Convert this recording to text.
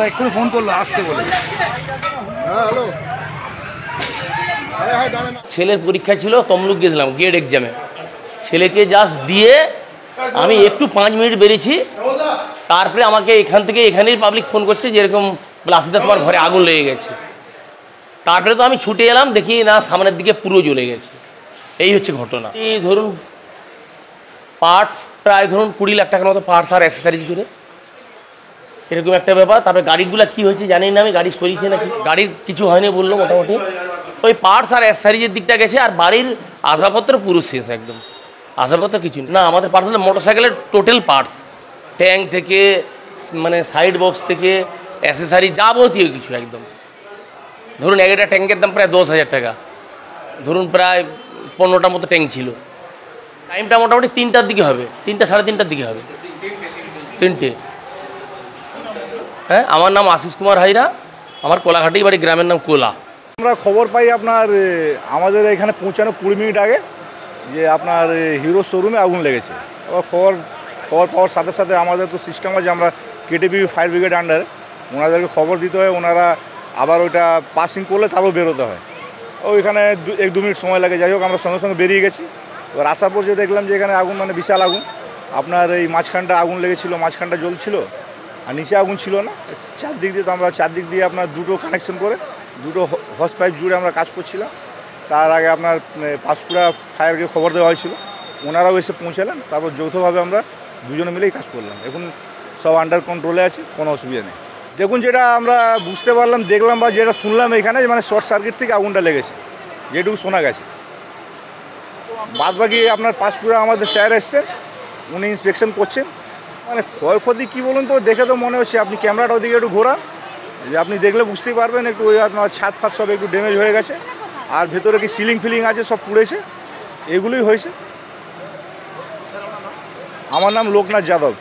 এক্ষুনি ফোন করলো আসছে বলে। ছেলের পরীক্ষা ছিল, তমলুক গেছিলাম গেট এক্সামে। ছেলেকে জাস্ট দিয়ে আমি একটু 5 মিনিট বেরিয়েছি, তারপরে আমাকে এখান থেকে এখানেই পাবলিক ফোন করছে যে এরকম লাসিদা তোমার ঘরে আগুন লেগে গেছে। তারপরে তো আমি ছুটে এলাম, দেখি না সামনের দিকে পুরো জ্বলে গেছে। এই হচ্ছে ঘটনা। এই ধরুন পার্টস প্রায় ধরুন 20 লাখ টাকার মতো পার্টস আর অ্যাক্সেসারিজ করে, এরকম একটা ব্যাপার। তারপরে গাড়িগুলো কী হয়েছে জানি না আমি, গাড়ি সরিয়েছে নাকি, গাড়ির কিছু হয়নি বললো মোটামুটি। ওই পার্টস আর অ্যাক্সেসারিজের দিকটা গেছে, আর বাড়ির আসবাবপত্র পুরো শেষ একদম, আসবাবপত্র কিছু না। আমাদের পার্টস হলো মোটরসাইকেলের টোটাল পার্টস, ট্যাঙ্ক থেকে মানে সাইড বক্স থেকে অ্যাক্সেসারি যাবতীয় কিছু একদম। ধরুন একটা ট্যাঙ্কের দাম প্রায় 10,000 টাকা, ধরুন প্রায় 15টার মতো ট্যাঙ্ক ছিল। টাইমটা মোটামুটি 3টার দিকে হবে, 3টা সাড়ে 3টার দিকে হবে, 3টে। হ্যাঁ, আমার নাম আশিস কুমার হাইরা, আমার কোলাঘাটি বাড়ি, গ্রামের নাম কোলা। আমরা খবর পাই আপনার আমাদের এখানে পৌঁছানো 20 মিনিট আগে যে আপনার হিরো শোরুমে আগুন লেগেছে। এবার খবর পাওয়ার সাথে সাথে আমাদের তো সিস্টেম আছে, আমরা কেটিপি ফায়ার ব্রিগেড আন্ডারে ওনাদেরকে খবর দিতে হয়, ওনারা আবার ওইটা পাসিং করলে তারপর বেরোতে হয়। ওইখানে 1-2 মিনিট সময় লাগে। যাই হোক আমরা সঙ্গে সঙ্গে বেরিয়ে গেছি। এবার আসার পর যে দেখলাম যে এখানে আগুন মানে বিশাল আগুন। আপনার এই মাঝখানটা আগুন লেগেছিল, মাঝখানটা জ্বলছিল, আর নিচে আগুন ছিল না। চারদিক দিয়ে তো আমরা চারদিক দিয়ে আপনার দুটো কানেকশন করে দুটো হস পাইপ জুড়ে আমরা কাজ করছিলাম। তার আগে আপনার পাঁশকুড়া ফায়ারকে খবর দেওয়া হয়েছিল, ওনারাও এসে পৌঁছালেন। তারপর যৌথভাবে আমরা দুজনে মিলেই কাজ করলাম। এখন সব আন্ডার কন্ট্রোলে আছে, কোনো অসুবিধা নেই। দেখুন যেটা আমরা বুঝতে পারলাম, দেখলাম বা যেটা শুনলাম এখানে মানে শর্ট সার্কিট থেকে আগুনটা লেগেছে, যেটুকু শোনা গেছে। বাদবাকি আপনার পাঁশকুড়া আমাদের স্যার এসছে, উনি ইন্সপেকশন করছেন। মানে ক্ষয়ক্ষতি কী বলুন তো, দেখে তো মনে হচ্ছে, আপনি ক্যামেরাটা ওদিকে একটু ঘোরান, যে আপনি দেখলে বুঝতেই পারবেন। একটু ওই আপনার ছাদ ফাদ সব একটু ড্যামেজ হয়ে গেছে, আর ভেতরে কি সিলিং ফিলিং আছে সব পুড়েছে, এগুলোই হয়েছে। আমার নাম লোকনাথ যাদব।